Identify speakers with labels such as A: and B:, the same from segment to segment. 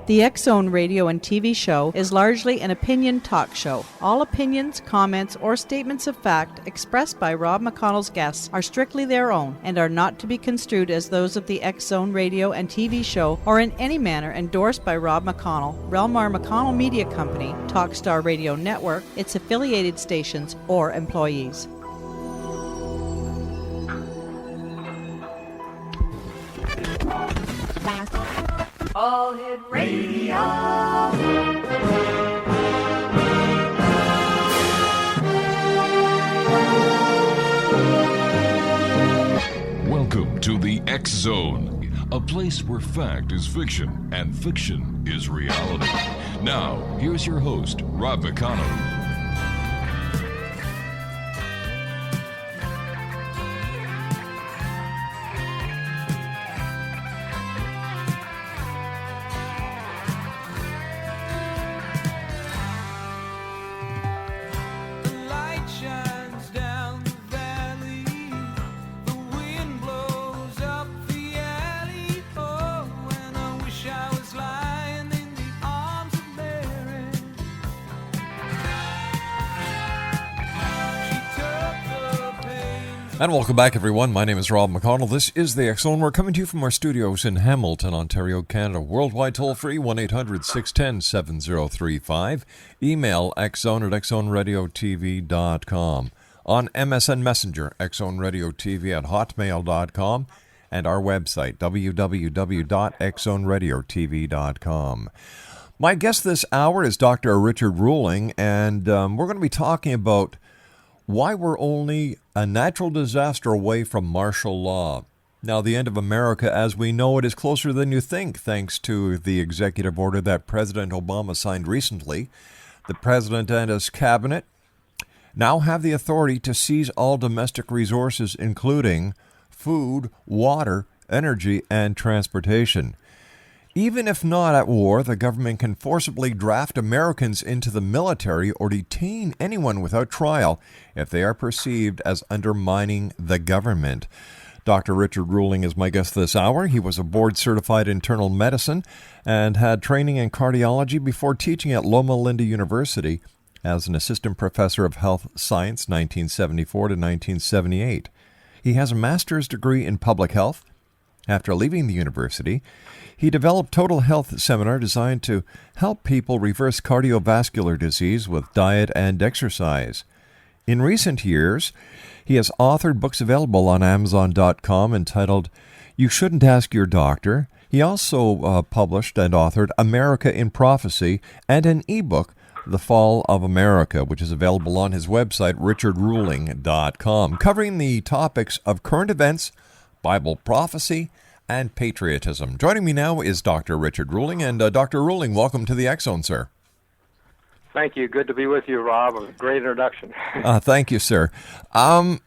A: The X-Zone radio and TV show is largely an opinion talk show. All opinions, comments, or statements of fact expressed by Rob McConnell's guests are strictly their own and are not to be construed as those of the X-Zone radio and TV show or in any manner endorsed by Rob McConnell, Relmar McConnell Media Company, Talkstar Radio Network, its affiliated stations, or employees.
B: All Hit Radio.
C: Welcome to the X Zone, a place where fact is fiction and fiction is reality. Now, here's your host, Rob McConnell.
D: And welcome back, everyone. My name is Rob McConnell. This is the X-Zone. We're coming to you from our studios in Hamilton, Ontario, Canada. Worldwide toll-free, 1-800-610-7035. Email xzone@xzoneradiotv.com. On MSN Messenger, xzoneradiotv@hotmail.com. And our website, www.xzoneradiotv.com. My guest this hour is Dr. Richard Ruling, and we're going to be talking about why we're only a natural disaster away from martial law. Now, the end of America as we know it is closer than you think, thanks to the executive order that President Obama signed recently. The president and his cabinet now have the authority to seize all domestic resources, including food, water, energy, and transportation. Even if not at war, the government can forcibly draft Americans into the military or detain anyone without trial if they are perceived as undermining the government. Dr. Richard Ruling is my guest this hour. He was a board-certified internal medicine and had training in cardiology before teaching at Loma Linda University as an assistant professor of health science 1974 to 1978. He has a master's degree in public health. After leaving the university, he developed Total Health Seminar designed to help people reverse cardiovascular disease with diet and exercise. In recent years, he has authored books available on Amazon.com entitled You Shouldn't Ask Your Doctor. He also published and authored America in Prophecy and an ebook, The Fall of America, which is available on his website, richardruling.com, covering the topics of current events, Bible prophecy, and patriotism. Joining me now is Dr. Richard Ruling. And Dr. Ruling, welcome to the X-Zone, sir.
E: Thank you. Good to be with you, Rob. A great introduction.
D: Thank you, sir. Tell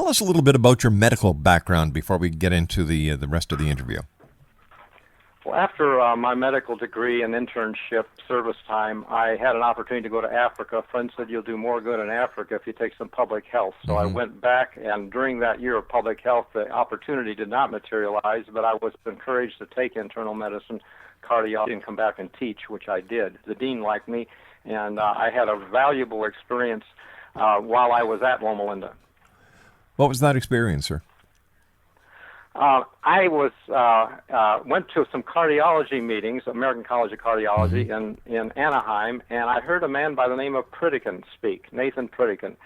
D: us a little bit about your medical background before we get into the rest of the interview.
E: Well, after my medical degree and internship service time, I had an opportunity to go to Africa. A friend said, you'll do more good in Africa if you take some public health. So I went back, and during that year of public health, the opportunity did not materialize, but I was encouraged to take internal medicine, cardiology, and come back and teach, which I did. The dean liked me, and I had a valuable experience while I was at Loma Linda.
D: What was that experience, sir?
E: I went to some cardiology meetings, American College of Cardiology, in Anaheim, and I heard a man by the name of Pritikin speak, Nathan Pritikin,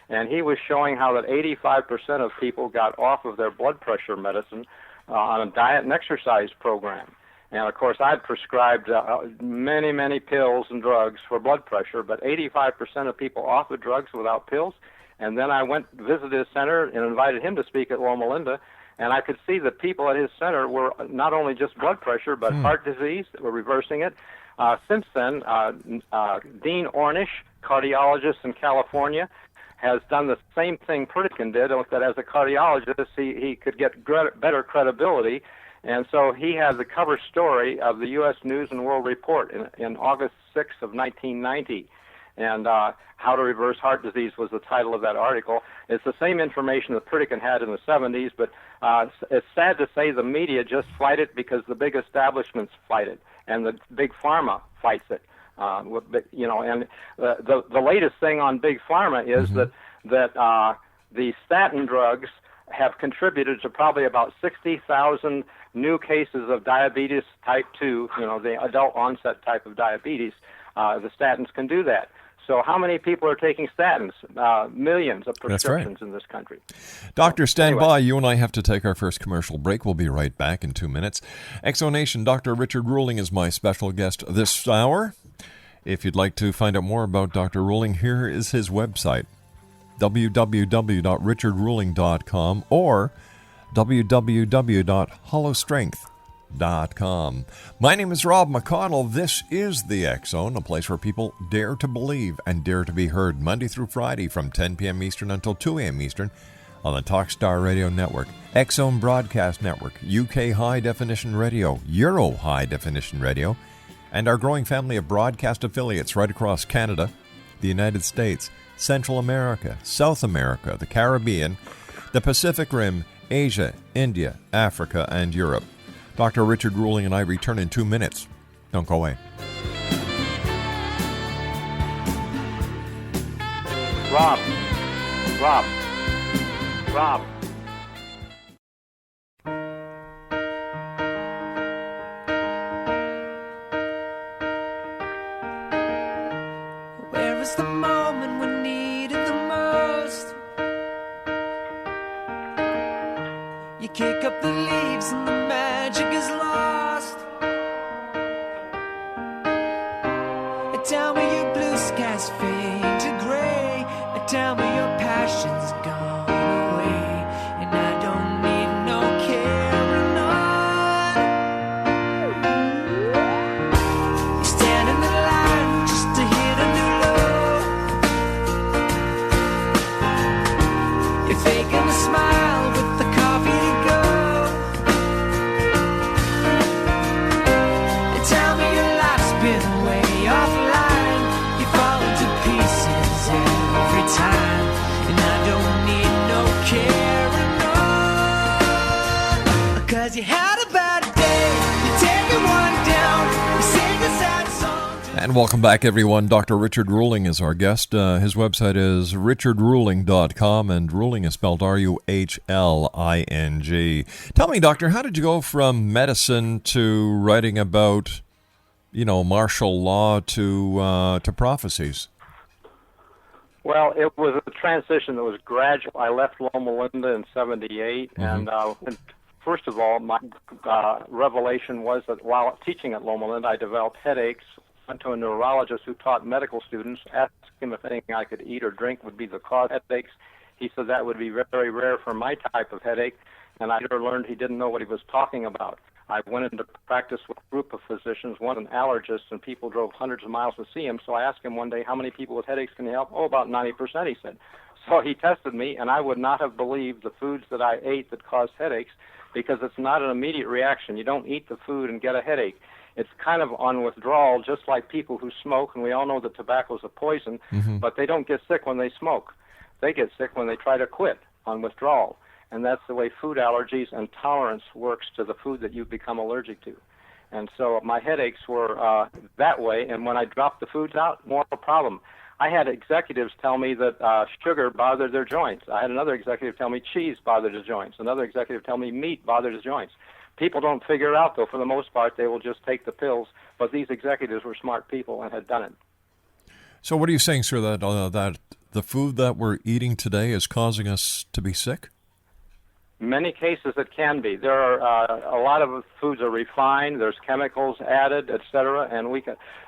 E: and he was showing how that 85% of people got off of their blood pressure medicine on a diet and exercise program. And, of course, I'd prescribed many, many pills and drugs for blood pressure, but 85% of people off the drugs without pills. And then I went visited his center and invited him to speak at Loma Linda. And I could see that people at his center were not only just blood pressure, but heart disease, were reversing it. Since then, Dean Ornish, cardiologist in California, has done the same thing Pritikin did, that as a cardiologist, he could get better credibility. And so he has the cover story of the U.S. News and World Report in August 6th of 1990. And How to Reverse Heart Disease was the title of that article. It's the same information that Pritikin had in the 70s, but it's sad to say the media just fight it because the big establishments fight it. and the big pharma fights it. And the latest thing on big pharma is that the statin drugs have contributed to probably about 60,000 new cases of diabetes type 2, the adult onset type of diabetes. The statins can do that. So how many people are taking statins? Millions of prescriptions in this country.
D: Doctor, stand by. You and I have to take our first commercial break. We'll be right back in 2 minutes. Exonation, Dr. Richard Ruling is my special guest this hour. If you'd like to find out more about Dr. Ruling, here is his website, www.richardruling.com or www.hollowstrength.com. My name is Rob McConnell. This is The X Zone, a place where people dare to believe and dare to be heard, Monday through Friday from 10 p.m. Eastern until 2 a.m. Eastern on the Talkstar Radio Network, X Zone Broadcast Network, UK High Definition Radio, Euro High Definition Radio, and our growing family of broadcast affiliates right across Canada, the United States, Central America, South America, the Caribbean, the Pacific Rim, Asia, India, Africa, and Europe. Dr. Richard Ruling and I return in 2 minutes. Don't go away.
E: Rob.
B: Where is the moment we needed the most? You kick up the leaves and the magic is lost. Tell me your blue skies fade to gray. Tell me your passion's gone away. And I don't need no carrying on. You stand in the line just to hit a new low. You're faking a smile with the coffee to go. Tell me your life's been way offline. You fall into pieces every time, and I don't need no carrying on. 'Cause you had a bad day, you're taking one down, you sing a sad song.
D: And welcome back, everyone. Dr. Richard Ruling is our guest. His website is richardruling.com, and Ruling is spelled Ruhling. Tell me, doctor, how did you go from medicine to writing about, martial law to prophecies?
E: Well, it was a transition that was gradual. I left Loma Linda in 78, and first of all, my revelation was that while teaching at Loma Linda, I developed headaches. Went to a neurologist who taught medical students, asked him if anything I could eat or drink would be the cause of headaches. He said that would be very rare for my type of headache, and I later learned he didn't know what he was talking about. I went into practice with a group of physicians, one an allergist, and people drove hundreds of miles to see him. So I asked him one day, how many people with headaches can you help? Oh, about 90%, he said. So he tested me, and I would not have believed the foods that I ate that caused headaches, because it's not an immediate reaction. You don't eat the food and get a headache. It's kind of on withdrawal, just like people who smoke, and we all know that tobacco is a poison, but they don't get sick when they smoke. They get sick when they try to quit on withdrawal. And that's the way food allergies and tolerance works to the food that you become allergic to. And so my headaches were that way, and when I dropped the foods out, more of a problem. I had executives tell me that sugar bothered their joints. I had another executive tell me cheese bothered his joints. Another executive tell me meat bothered his joints. People don't figure it out, though. For the most part, they will just take the pills. But these executives were smart people and had done it.
D: So what are you saying, sir, that the food that we're eating today is causing us to be sick?
E: Many cases it can be. There are a lot of foods are refined. There's chemicals added, etc. And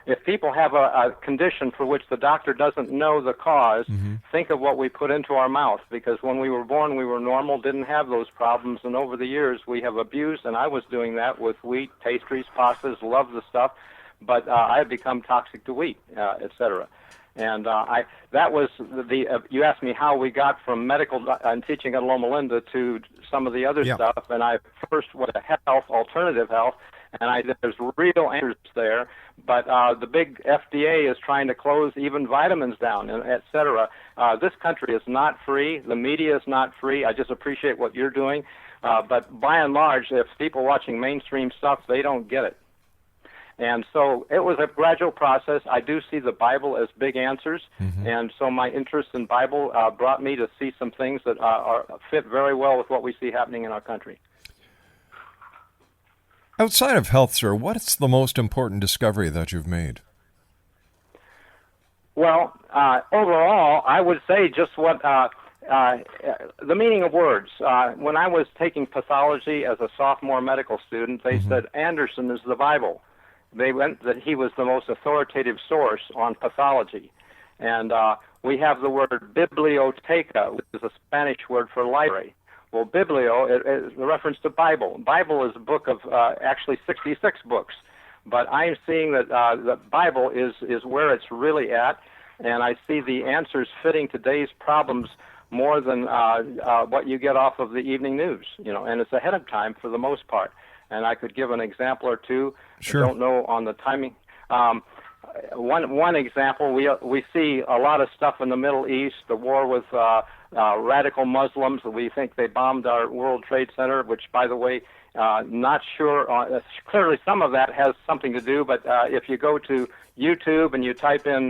E: if people have a condition for which the doctor doesn't know the cause, think of what we put into our mouth. Because when we were born, we were normal, didn't have those problems, and over the years we have abused. And I was doing that with wheat, pastries, pastas, love the stuff, but I have become toxic to wheat, etc. And that was you asked me how we got from medical and teaching at Loma Linda to some of the other stuff. And I first went to alternative health, and there's real answers there. But the big FDA is trying to close even vitamins down, and et cetera. This country is not free. The media is not free. I just appreciate what you're doing. But by and large, if people watching mainstream stuff, they don't get it. And so it was a gradual process. I do see the Bible as big answers, and so my interest in Bible brought me to see some things that fit very well with what we see happening in our country.
D: Outside of health, sir, what's the most important discovery that you've made?
E: Well, overall, I would say just what the meaning of words. When I was taking pathology as a sophomore medical student, they said Anderson is the Bible. They went that he was the most authoritative source on pathology. And we have the word biblioteca, which is a Spanish word for library. Well, biblio is a reference to Bible. Bible is a book of actually 66 books. But I'm seeing that the Bible is where it's really at, and I see the answers fitting today's problems more than what you get off of the evening news, and it's ahead of time for the most part. And I could give an example or two.
D: Sure.
E: I don't know on the timing. One example, we see a lot of stuff in the Middle East, the war with radical Muslims. We think they bombed our World Trade Center, which, by the way, not sure. Clearly, some of that has something to do, but if you go to YouTube and you type in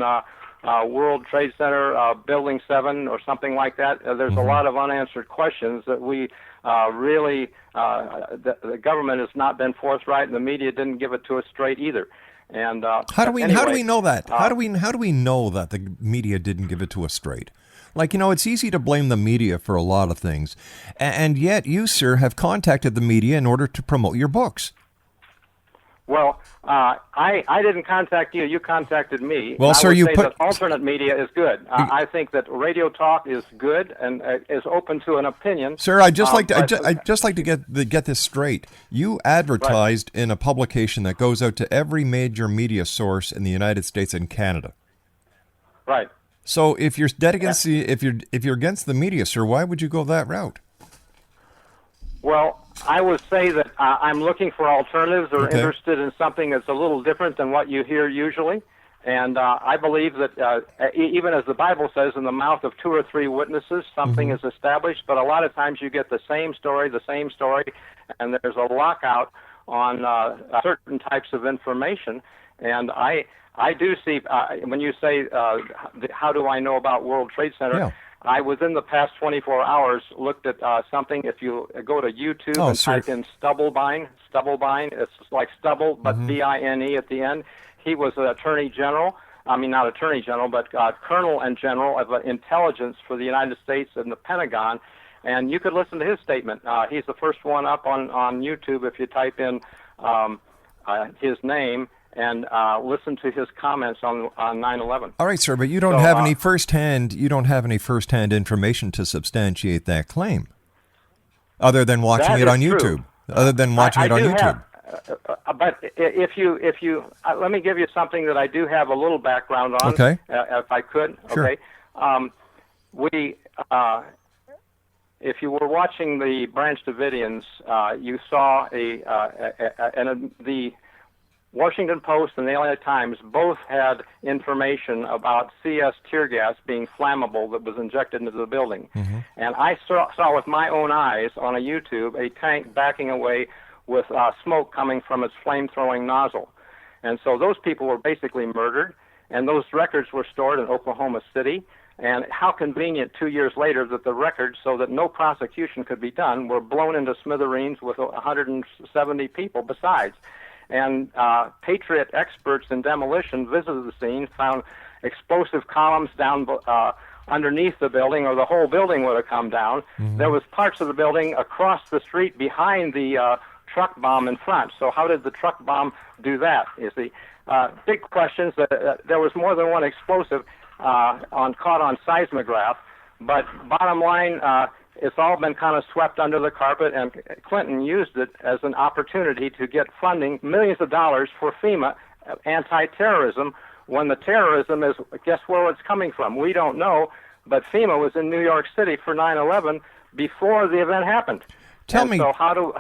E: World Trade Center Building 7 or something like that, there's a lot of unanswered questions that we really, the government has not been forthright, and the media didn't give it to us straight either. And
D: how do we know that? How do we know that the media didn't give it to us straight? Like, it's easy to blame the media for a lot of things, and yet you, sir, have contacted the media in order to promote your books.
E: Well, I didn't contact you. You contacted me.
D: Well, sir,
E: I would say that alternate media is good. I think that radio talk is good and is open to an opinion.
D: Sir, I'd just like to get this straight. You advertised in a publication that goes out to every major media source in the United States and Canada.
E: Right.
D: So if you're against if you're against the media, sir, why would you go that route?
E: Well, I would say that I'm looking for alternatives or interested in something that's a little different than what you hear usually. And I believe that even as the Bible says, in the mouth of 2 or 3 witnesses, something is established. But a lot of times you get the same story, and there's a lockout on certain types of information. And I do see, when you say, how do I know about World Trade Center? Yeah. I, within the past 24 hours, looked at something. If you go to YouTube and type in Stubblebine, it's like stubble, but B-I-N-E at the end. He was an attorney general. I mean, not attorney general, but colonel and general of intelligence for the United States and the Pentagon. And you could listen to his statement. He's the first one up on YouTube if you type in his name and listen to his comments on 9/11.
D: All right, sir, but you don't have any firsthand information to substantiate that claim, other than watching it on YouTube. Other than watching it on YouTube.
E: But if you let me give you something that I do have a little background on.
D: Okay.
E: If I could.
D: Sure.
E: Okay. If you were watching the Branch Davidians, you saw the Washington Post and the LA Times both had information about CS tear gas being flammable that was injected into the building. And I saw with my own eyes on a YouTube a tank backing away with smoke coming from its flame-throwing nozzle. And so those people were basically murdered, and those records were stored in Oklahoma City. And how convenient 2 years later that the records, so that no prosecution could be done, were blown into smithereens with 170 people besides. And Patriot experts in demolition visited the scene, found explosive columns down underneath the building, or the whole building would have come down. There was parts of the building across the street behind the truck bomb in front. So how did the truck bomb do that? Is the big questions. There was more than one explosive caught on seismograph, but bottom line, it's all been kind of swept under the carpet, and Clinton used it as an opportunity to get funding, millions of dollars for FEMA anti-terrorism, when the terrorism is, guess where it's coming from? We don't know, but FEMA was in New York City for 9/11 before the event happened.
D: Tell me.
E: So how do,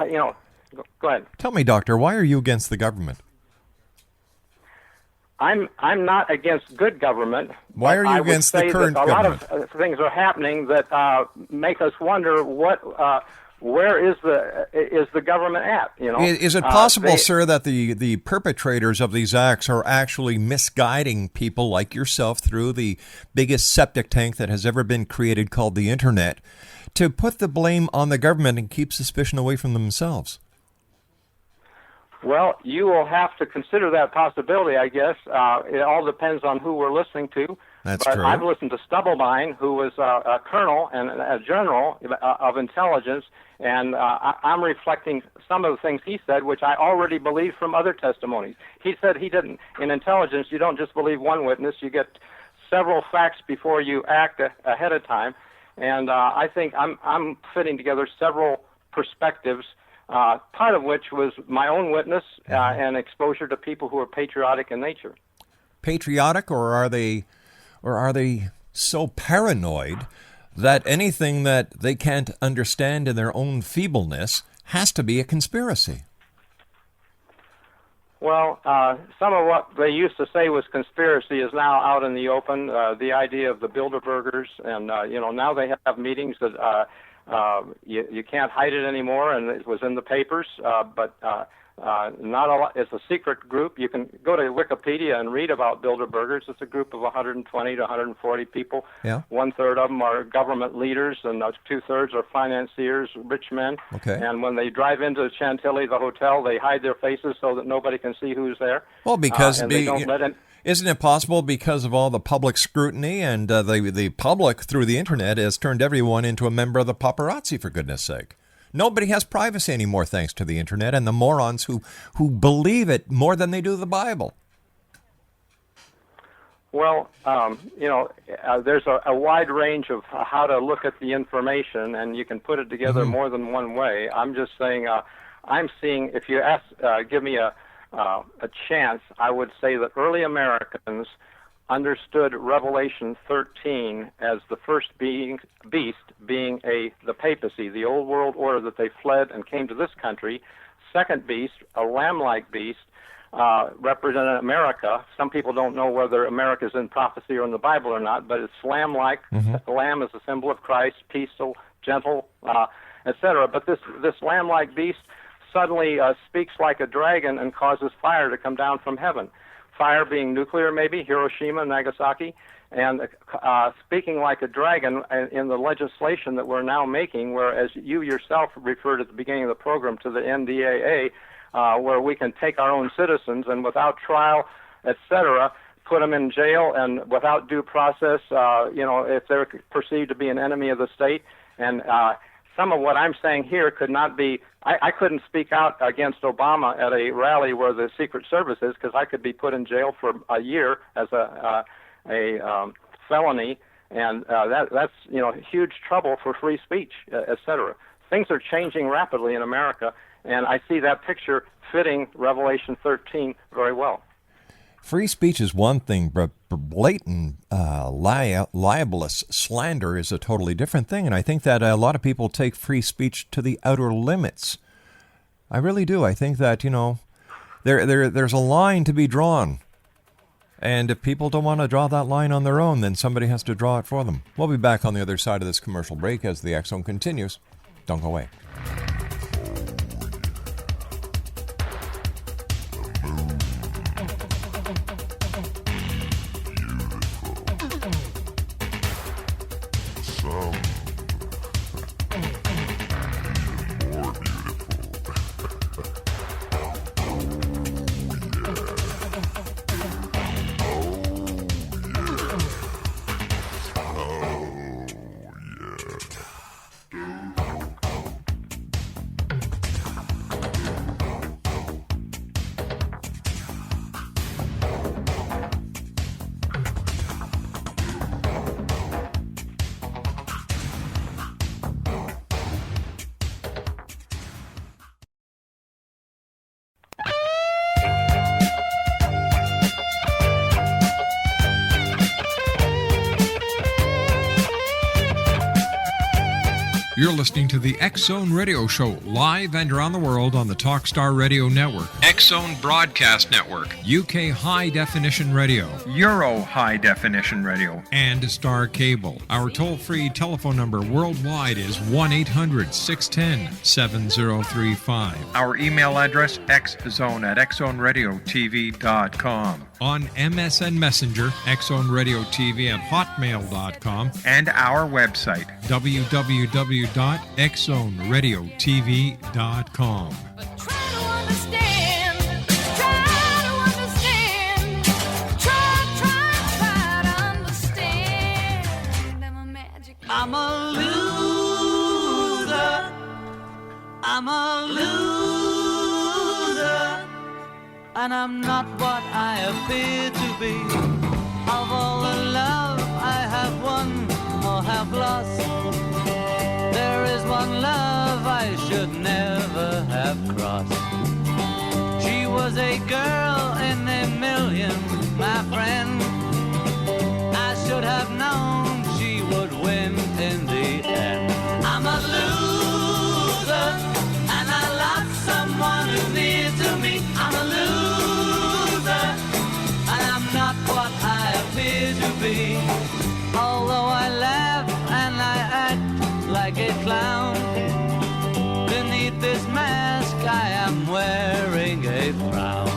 E: go ahead.
D: Tell me, Doctor, why are you against the government?
E: I'm not against good government.
D: Why are you against the current government?
E: A lot of things are happening that make us wonder what where is the government at?
D: Is it possible, sir, that the perpetrators of these acts are actually misguiding people like yourself through the biggest septic tank that has ever been created, called the Internet, to put the blame on the government and keep suspicion away from themselves?
E: Well, you will have to consider that possibility, I guess. It all depends on who we're listening to.
D: That's
E: but
D: true.
E: I've listened to Stubblebine, who was a colonel and a general of intelligence, and I'm reflecting some of the things he said, which I already believe from other testimonies. He said he didn't. In intelligence, you don't just believe one witness. You get several facts before you act ahead of time. And I think I'm fitting together several perspectives, part of which was my own witness and exposure to people who are patriotic in nature.
D: Patriotic, or are they so paranoid that anything that they can't understand in their own feebleness has to be a conspiracy?
E: Well, some of what they used to say was conspiracy is now out in the open. The idea of the Bilderbergers, and now they have meetings that you can't hide it anymore, and it was in the papers. But not a lot. It's a secret group. You can go to Wikipedia and read about Bilderbergers. It's a group of 120 to 140 people.
D: Yeah.
E: 1/3 of them are government leaders, and 2/3 are financiers, rich men.
D: Okay.
E: And when they drive into Chantilly, the hotel, they hide their faces so that nobody can see who's there.
D: Well, because
E: and they don't let in.
D: Isn't it possible, because of all the public scrutiny and the public through the Internet has turned everyone into a member of the paparazzi, for goodness sake? Nobody has privacy anymore thanks to the Internet and the morons who believe it more than they do the Bible.
E: Well, there's a wide range of how to look at the information, and you can put it together more than one way. I'm just saying, I'm seeing, if you give me a chance, I would say that early Americans understood Revelation 13 as the first beast being the papacy, the old world order that they fled and came to this country. Second beast, a lamb-like beast, represented America. Some people don't know whether America is in prophecy or in the Bible or not, but it's lamb-like. The lamb is a symbol of Christ, peaceful, gentle, etc. But this lamb-like beast suddenly speaks like a dragon and causes fire to come down from heaven. Fire being nuclear, maybe, Hiroshima, Nagasaki, and speaking like a dragon in the legislation that we're now making, whereas you yourself referred at the beginning of the program to the NDAA, where we can take our own citizens and without trial, etc., put them in jail and without due process, if they're perceived to be an enemy of the state. And some of what I'm saying here could not be, I couldn't speak out against Obama at a rally where the Secret Service is, because I could be put in jail for a year as a felony, and that's huge trouble for free speech, etc. Things are changing rapidly in America, and I see that picture fitting Revelation 13 very well.
D: Free speech is one thing, but blatant libelous slander is a totally different thing. And I think that a lot of people take free speech to the outer limits. I really do. I think that, there's a line to be drawn. And if people don't want to draw that line on their own, then somebody has to draw it for them. We'll be back on the other side of this commercial break as the X Zone continues. Don't go away.
F: You're listening to the X Zone Radio Show, live and around the world on the Talkstar Radio Network, X Zone Broadcast Network, UK High Definition Radio, Euro High Definition Radio, and Star Cable. Our toll-free telephone number worldwide is 1-800-610-7035. Our email address, xzone@xzoneradiotv.com. On MSN Messenger, xzoneradiotv@hotmail.com, and our website, www.xzoneradiotv.com.
B: I'm a loser. I'm a loser. And I'm not what I appear to be. Of all the love I have won or have lost, there is one love I should never have crossed. She was a girl in a million, my friend. I should have known she would win in the end. I'm a loser, and I lost someone who's near to me. I'm a loser, and I'm not what I appear to be. Although I laugh and I act like a clown, beneath this mask I am wearing a frown.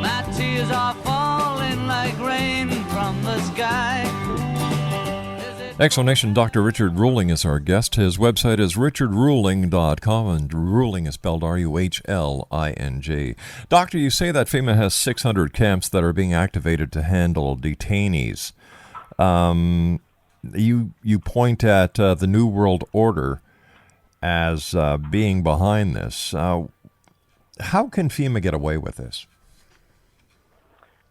B: My tears are falling like rain from the sky.
D: Explanation, Dr. Richard Ruling is our guest. His website is richardruling.com, and Ruling is spelled R-U-H-L-I-N-G. Doctor, you say that FEMA has 600 camps that are being activated to handle detainees. You point at the New World Order as being behind this. How can FEMA get away with this?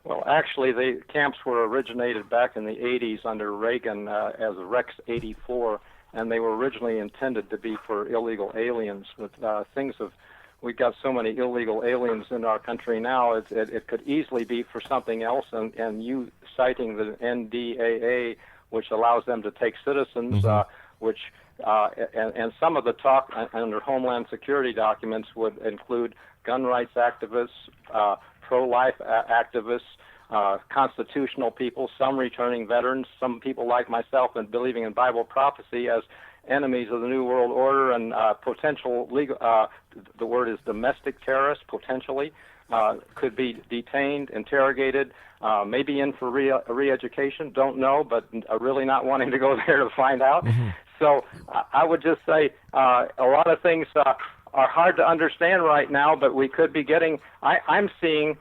E: Well, actually, the camps were originated back in the 80s under Reagan as Rex 84, and they were originally intended to be for illegal aliens. But we've got so many illegal aliens in our country now, it could easily be for something else, and you citing the NDAA, which allows them to take citizens, and some of the talk under Homeland Security documents would include gun rights activists, pro-life activists, constitutional people, some returning veterans, some people like myself and believing in Bible prophecy as enemies of the New World Order and potential legal, the word is domestic terrorists, potentially, could be detained, interrogated, maybe in for re-education, don't know, but really not wanting to go there to find out. Mm-hmm. So I would just say a lot of things are hard to understand right now, but we could be getting, I'm seeing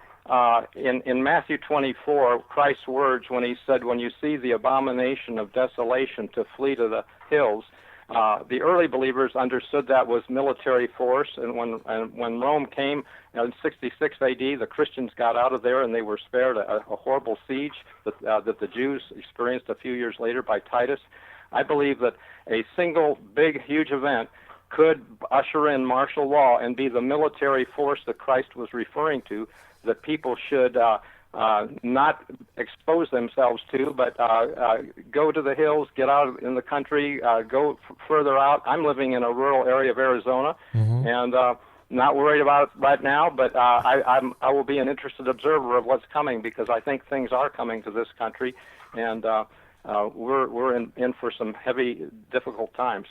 E: in Matthew 24, Christ's words when he said, when you see the abomination of desolation, to flee to the hills. The early believers understood that was military force, and when Rome came in 66 A.D., the Christians got out of there and they were spared a horrible siege that the Jews experienced a few years later by Titus. I believe that a single big, huge event could usher in martial law and be the military force that Christ was referring to, that people should not expose themselves to, but go to the hills, get out in the country, go further out. I'm living in a rural area of Arizona, and not worried about it right now, but I will be an interested observer of what's coming, because I think things are coming to this country, and we're in for some heavy, difficult times.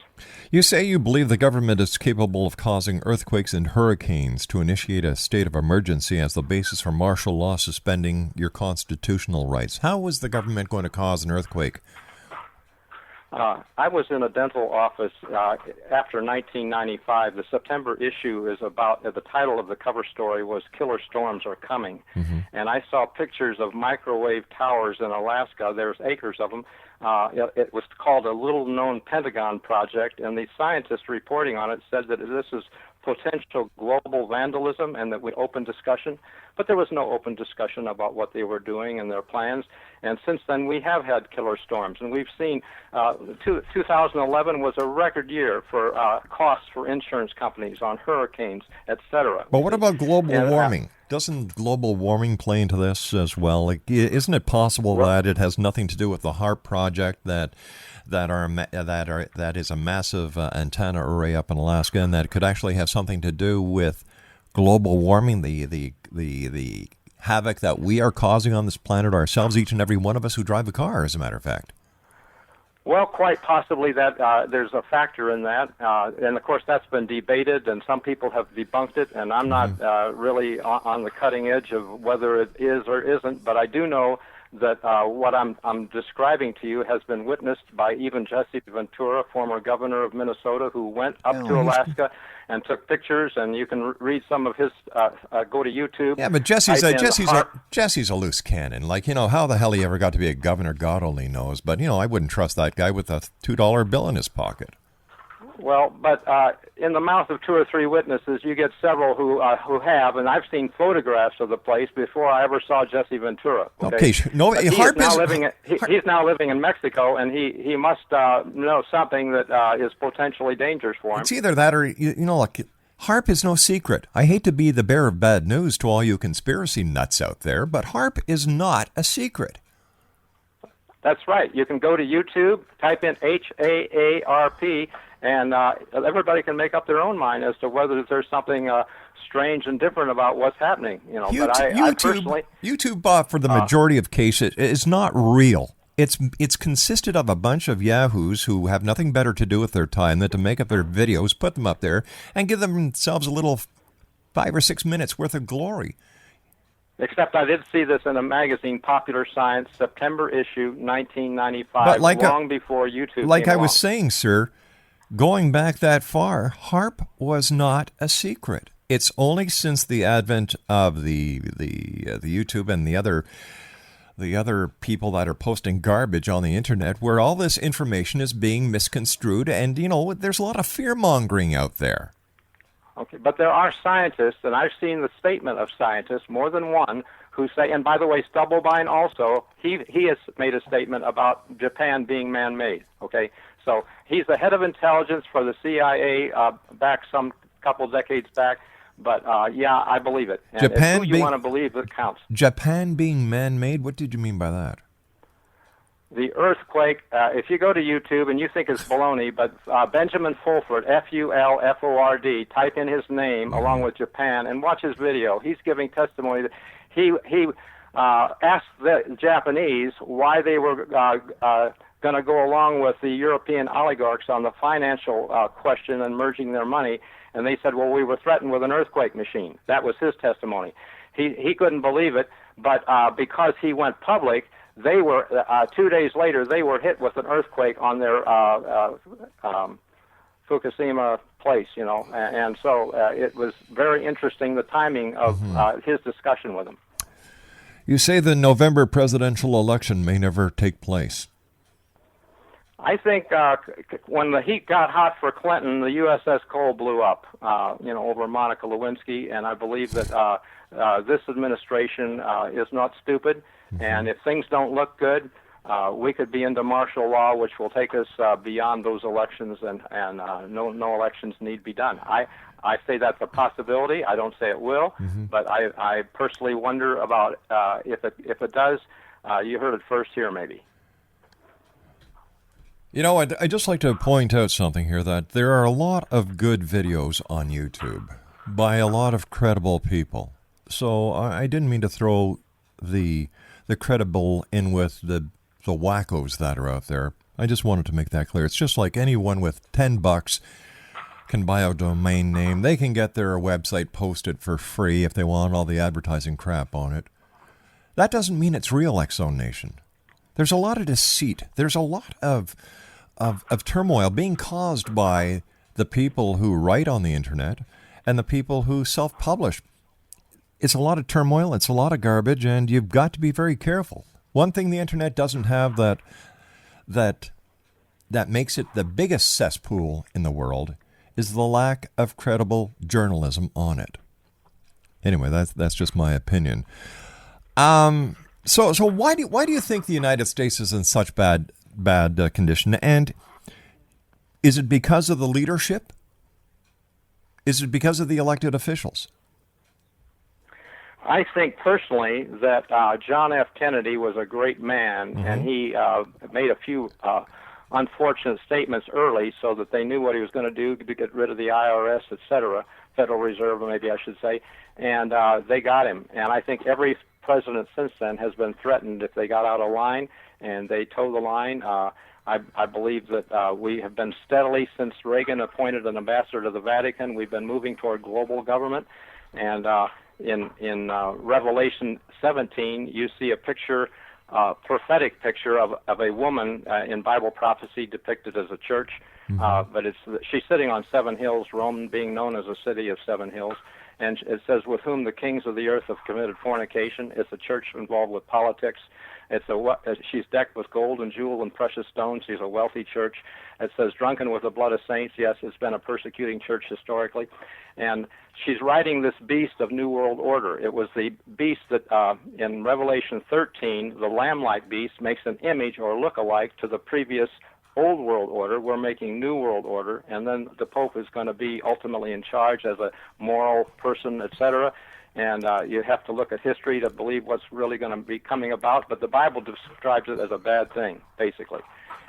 D: You say you believe the government is capable of causing earthquakes and hurricanes to initiate a state of emergency as the basis for martial law suspending your constitutional rights. How is the government going to cause an earthquake?
E: I was in a dental office after 1995. The September issue is about, the title of the cover story was Killer Storms Are Coming. Mm-hmm. And I saw pictures of microwave towers in Alaska. There's acres of them. It was called a little-known Pentagon project, and the scientists reporting on it said that this is potential global vandalism and that we open discussion. But there was no open discussion about what they were doing and their plans. And since then, we have had killer storms. And we've seen 2011 was a record year for costs for insurance companies on hurricanes, etc.
D: But what about global warming? Doesn't global warming play into this as well? Like, isn't it possible that it has nothing to do with the HARP project that is a massive antenna array up in Alaska, and that it could actually have something to do with global warming, the havoc that we are causing on this planet ourselves, each and every one of us who drive a car, as a matter of fact?
E: Well, quite possibly that there's a factor in that, and of course that's been debated, and some people have debunked it, and I'm not really on the cutting edge of whether it is or isn't, but I do know that what I'm describing to you has been witnessed by even Jesse Ventura, former governor of Minnesota, who went up to Alaska and took pictures, and you can read some of his, go to YouTube.
D: Yeah, but Jesse's a loose cannon. Like, how the hell he ever got to be a governor, God only knows. But, I wouldn't trust that guy with a $2 bill in his pocket.
E: Well, but in the mouth of two or three witnesses, you get several who have, and I've seen photographs of the place before I ever saw Jesse Ventura. Okay,
D: no,
E: he's now living in Mexico, and he must know something that is potentially dangerous for him.
D: It's either that or look, HARP is no secret. I hate to be the bearer of bad news to all you conspiracy nuts out there, but HARP is not a secret.
E: That's right. You can go to YouTube, type in HAARP. And everybody can make up their own mind as to whether there's something strange and different about what's happening. But I personally,
D: YouTube, for the majority of cases, is not real. It's consisted of a bunch of yahoos who have nothing better to do with their time than to make up their videos, put them up there, and give themselves a little 5 or 6 minutes worth of glory.
E: Except I did see this in a magazine, Popular Science, September issue, 1995, long before YouTube.
D: Like
E: came
D: I was
E: along.
D: saying, sir. Going back that far, HARP was not a secret. It's only since the advent of the YouTube and the other people that are posting garbage on the internet where all this information is being misconstrued, and there's a lot of fear-mongering out there.
E: Okay, but there are scientists, and I've seen the statement of scientists, more than one, who say, and by the way, Stubblebine also, he has made a statement about Japan being man-made, okay? So he's the head of intelligence for the CIA back some couple decades back, but yeah, I believe it. And
D: Japan
E: it's who you want to believe that counts.
D: Japan being man-made? What did you mean by that?
E: The earthquake, if you go to YouTube and you think it's baloney, but Benjamin Fulford, Fulford, type in his name along with Japan and watch his video. He's giving testimony that he asked the Japanese why they were going to go along with the European oligarchs on the financial question and merging their money, and they said, well, we were threatened with an earthquake machine. That was his testimony. He couldn't believe it, but because he went public, they were 2 days later they were hit with an earthquake on their Fukushima place, and so it was very interesting, the timing of his discussion with him.
D: You say the November presidential election may never take place.
E: I think when the heat got hot for Clinton, the USS Cole blew up, over Monica Lewinsky, and I believe that this administration is not stupid, and if things don't look good, we could be into martial law, which will take us beyond those elections, and no elections need be done. I say that's a possibility. I don't say it will, but I personally wonder about if it does. You heard it first here, maybe.
D: I'd just like to point out something here, that there are a lot of good videos on YouTube by a lot of credible people. So I didn't mean to throw the credible in with the wackos that are out there. I just wanted to make that clear. It's just like anyone with $10 can buy a domain name. They can get their website posted for free if they want all the advertising crap on it. That doesn't mean it's real, X-Zone Nation. There's a lot of deceit. There's a lot of turmoil being caused by the people who write on the internet and the people who self-publish. It's a lot of turmoil. It's a lot of garbage, and you've got to be very careful. One thing the internet doesn't have that makes it the biggest cesspool in the world is the lack of credible journalism on it. Anyway, that's just my opinion. So why do you think the United States is in such bad condition? And is it because of the leadership? Is it because of the elected officials?
E: I think personally that John F. Kennedy was a great man, and he made a few unfortunate statements early so that they knew what he was going to do to get rid of the IRS, et cetera, Federal Reserve, maybe I should say, and they got him. And I think every president since then has been threatened if they got out of line, and they toe the line. I believe that we have been steadily, since Reagan appointed an ambassador to the Vatican, we've been moving toward global government. And in Revelation 17, you see a picture, prophetic picture of a woman in Bible prophecy depicted as a church. But she's sitting on 7 hills, Rome being known as a city of 7 hills. And it says, with whom the kings of the earth have committed fornication. It's a church involved with politics. She's decked with gold and jewel and precious stones. She's a wealthy church. It says, drunken with the blood of saints. Yes, it's been a persecuting church historically. And she's riding this beast of New World Order. It was the beast that in Revelation 13, the lamb-like beast makes an image or look-alike to the previous Old World Order. We're making New World Order, and then the Pope is going to be ultimately in charge as a moral person, etc. And you have to look at history to believe what's really going to be coming about, but the Bible describes it as a bad thing, basically.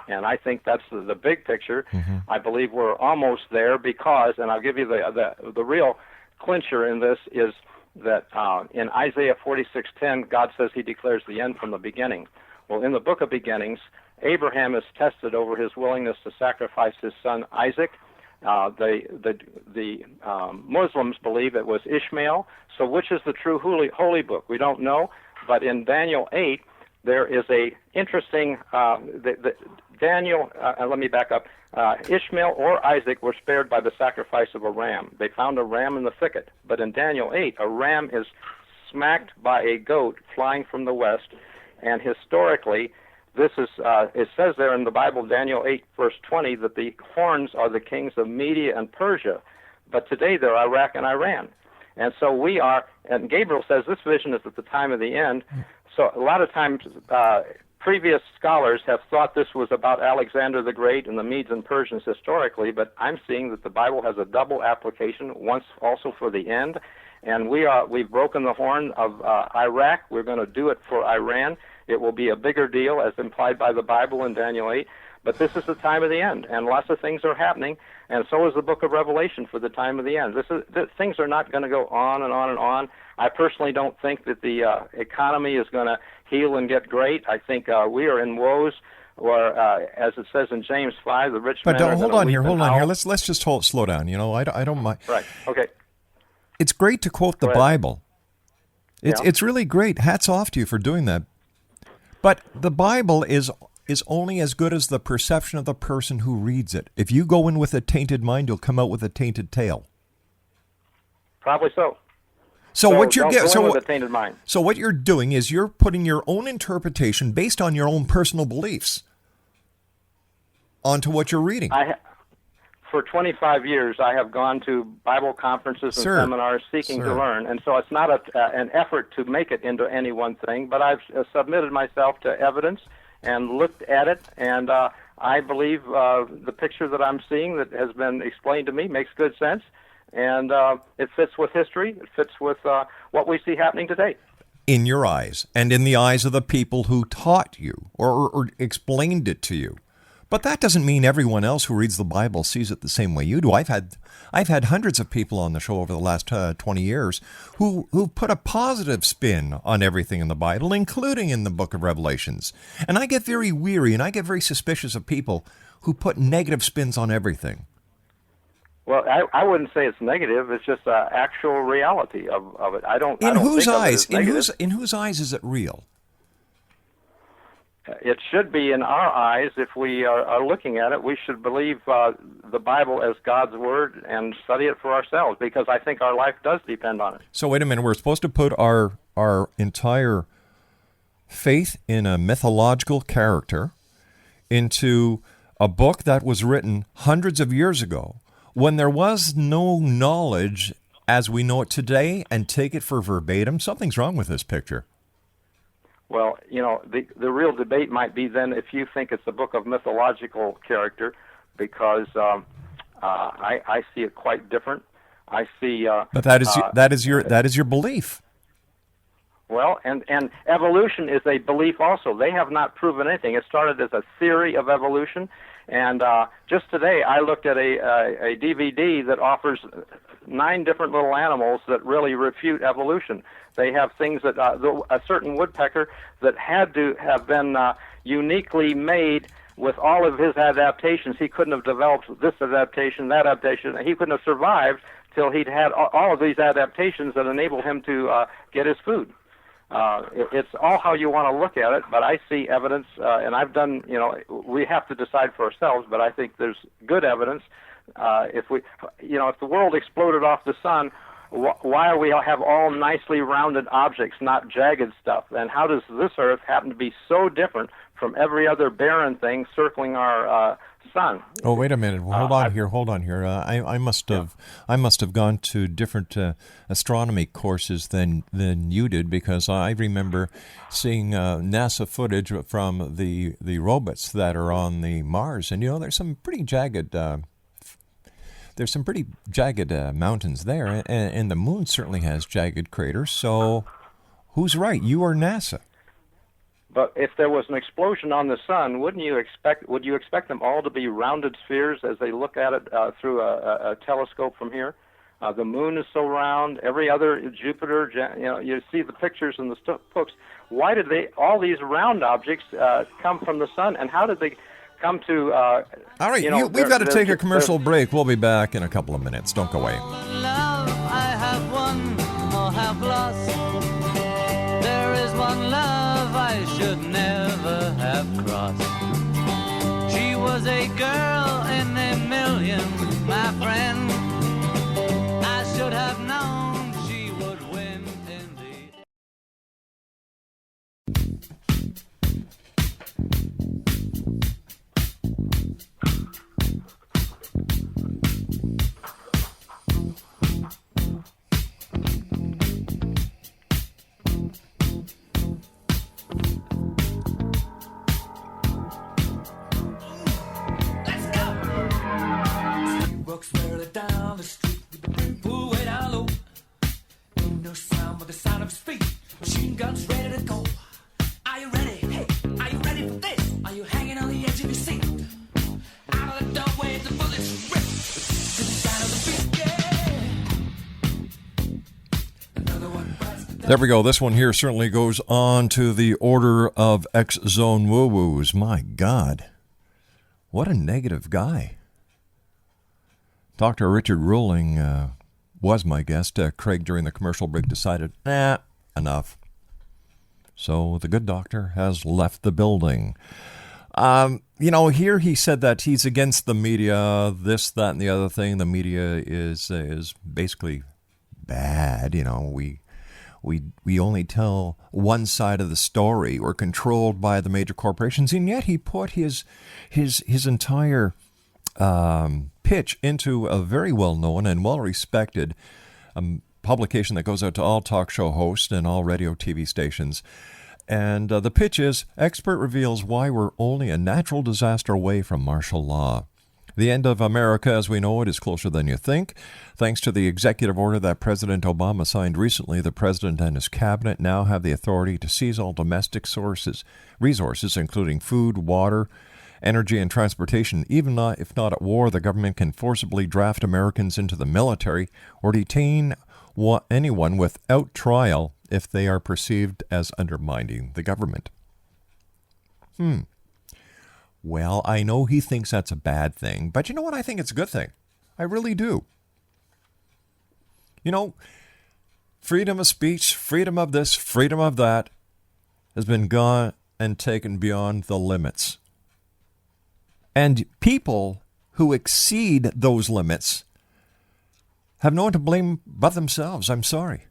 E: And I think that's the big picture. I believe we're almost there because, and I'll give you the real clincher in this, is that in Isaiah 46:10, God says he declares the end from the beginning. Well, in the book of beginnings, Abraham is tested over his willingness to sacrifice his son Isaac. The Muslims believe it was Ishmael. So which is the true holy book? We don't know. But in Daniel 8, there is a interesting let me back up. Ishmael or Isaac were spared by the sacrifice of a ram. They found a ram in the thicket. But in Daniel 8, a ram is smacked by a goat flying from the west. And historically, this is, it says there in the Bible, Daniel 8, verse 20, that the horns are the kings of Media and Persia. But today they're Iraq and Iran. And so we are, and Gabriel says this vision is at the time of the end. So a lot of times previous scholars have thought this was about Alexander the Great and the Medes and Persians historically, but I'm seeing that the Bible has a double application, once also for the end. And we've broken the horn of Iraq. We're going to do it for Iran. It will be a bigger deal, as implied by the Bible in Daniel 8. But this is the time of the end, and lots of things are happening, and so is the book of Revelation for the time of the end. Things are not going to go on and on and on. I personally don't think that the economy is going to heal and get great. I think we are in woes, or as it says in James 5, the rich men are going to
D: hold on here. Let's just slow down. You know, I don't mind.
E: Right. Okay.
D: It's great to quote the Bible. It's really great. Hats off to you for doing that. But the Bible is only as good as the perception of the person who reads it. If you go in with a tainted mind, you'll come out with a tainted tail.
E: Probably so.
D: So what you're
E: with a tainted mind.
D: So what you're doing is you're putting your own interpretation based on your own personal beliefs onto what you're reading.
E: For 25 years, I have gone to Bible conferences and seminars seeking to learn, and so it's not an effort to make it into any one thing, but I've submitted myself to evidence and looked at it, and I believe the picture that I'm seeing that has been explained to me makes good sense, and it fits with history. It fits with what we see happening today.
D: In your eyes, and in the eyes of the people who taught you or explained it to you. But that doesn't mean everyone else who reads the Bible sees it the same way you do. I've had hundreds of people on the show over the last 20 years who put a positive spin on everything in the Bible, including in the book of Revelations. And I get very weary and I get very suspicious of people who put negative spins on everything.
E: Well, I wouldn't say it's negative. It's just actual reality of it.
D: In whose eyes is it real?
E: It should be in our eyes. If we are looking at it, we should believe the Bible as God's Word and study it for ourselves, because I think our life does depend on it.
D: So wait a minute, we're supposed to put our entire faith in a mythological character into a book that was written hundreds of years ago when there was no knowledge as we know it today, and take it for verbatim? Something's wrong with this picture.
E: Well, you know, the real debate might be then if you think it's a book of mythological character, because I see it quite different. I see.
D: But that is your belief.
E: Well, and evolution is a belief also. They have not proven anything. It started as a theory of evolution, and just today I looked at a DVD that offers 9 different little animals that really refute evolution. They have things that a certain woodpecker that had to have been uniquely made with all of his adaptations. He couldn't have developed this adaptation, that adaptation. He couldn't have survived till he'd had all of these adaptations that enabled him to get his food. It's all how you want to look at it, but I see evidence, and I've done, we have to decide for ourselves, but I think there's good evidence. If the world exploded off the sun, why do we have all nicely rounded objects, not jagged stuff? And how does this Earth happen to be so different from every other barren thing circling our sun?
D: Oh, wait a minute. Well, hold on here. I must have gone to different astronomy courses than you did, because I remember seeing NASA footage from the robots that are on the Mars, and there's some pretty jagged. There's some pretty jagged mountains there, and the moon certainly has jagged craters. So, who's right, you or NASA?
E: But if there was an explosion on the sun, would you expect them all to be rounded spheres as they look at it through a telescope from here? The moon is so round. Every other Jupiter, you see the pictures in the books. Why did all these round objects come from the sun, and how did they come to?
D: All right, we've got to take a commercial break. We'll be back in a couple of minutes. Don't go away.
B: Love I have won or have lost. There is one love I should never have crossed. She was a girl in a million, my friend. I should have known she would win in the... Walks barely down the street with the brim pulled way down low. Ain't no sound but the sound of his feet. Machine guns ready to go. Are you ready? Hey, are you ready for this? Are you hanging on the edge of your seat? Out of the doorway, the bullets rip to the sound of the beat. Yeah. Another one bites the dust.
D: There we go. This one here certainly goes on to the order of X-Zone woo-woos. My God, what a negative guy. Dr. Richard Ruling was my guest. Craig, during the commercial break, decided, enough. So the good doctor has left the building. Here he said that he's against the media, this, that, and the other thing. The media is basically bad. We only tell one side of the story. We're controlled by the major corporations, and yet he put his entire pitch into a very well-known and well-respected publication that goes out to all talk show hosts and all radio TV stations. And the pitch is, expert reveals why we're only a natural disaster away from martial law. The end of America as we know it is closer than you think. Thanks to the executive order that President Obama signed recently, the president and his cabinet now have the authority to seize all domestic resources, including food, water, energy, and transportation. Even if not at war, the government can forcibly draft Americans into the military or detain anyone without trial if they are perceived as undermining the government. Well, I know he thinks that's a bad thing, but you know what? I think it's a good thing. I really do. Freedom of speech, freedom of this, freedom of that has been gone and taken beyond the limits. And people who exceed those limits have no one to blame but themselves. I'm sorry.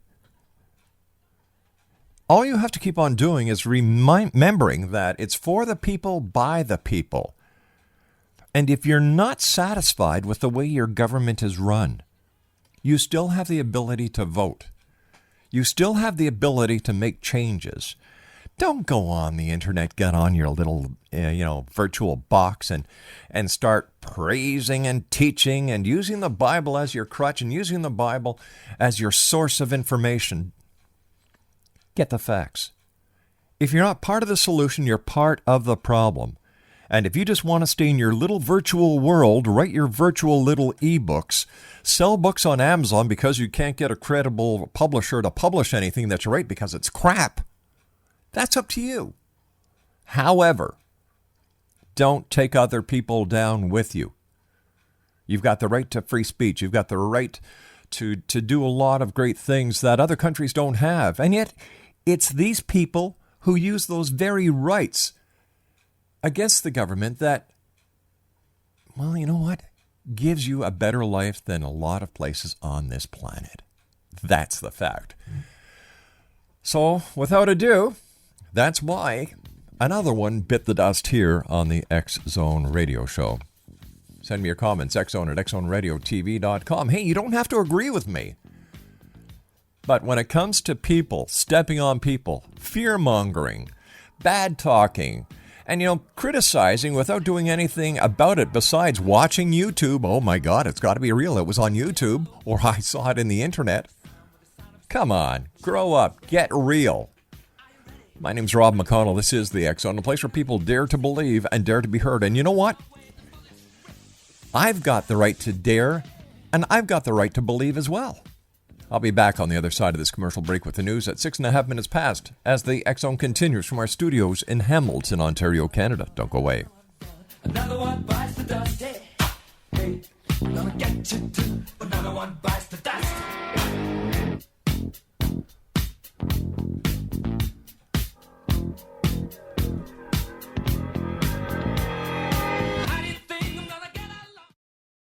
D: All you have to keep on doing is remembering that it's for the people, by the people. And if you're not satisfied with the way your government is run, you still have the ability to vote. You still have the ability to make changes. Don't go on the internet, get on your little, virtual box and start praising and teaching and using the Bible as your crutch and using the Bible as your source of information. Get the facts. If you're not part of the solution, you're part of the problem. And if you just want to stay in your little virtual world, write your virtual little ebooks, sell books on Amazon because you can't get a credible publisher to publish anything that you write because it's crap, that's up to you. However, don't take other people down with you. You've got the right to free speech. You've got the right to do a lot of great things that other countries don't have. And yet, it's these people who use those very rights against the government that, well, you know what, gives you a better life than a lot of places on this planet. That's the fact. So, without ado, that's why another one bit the dust here on the X Zone Radio Show. Send me your comments, xzone at xzoneradiotv.com. Hey, you don't have to agree with me. But when it comes to people stepping on people, fear-mongering, bad-talking, and, criticizing without doing anything about it besides watching YouTube. Oh, my God, it's got to be real. It was on YouTube, or I saw it in the internet. Come on, grow up, get real. My name's Rob McConnell. This is the X Zone, a place where people dare to believe and dare to be heard. And you know what? I've got the right to dare, and I've got the right to believe as well. I'll be back on the other side of this commercial break with the news at 6.5 minutes past as the X Zone continues from our studios in Hamilton, Ontario, Canada. Don't go away.
B: Another one bites the dust. Hey, gonna get you too. Another one bites the dust.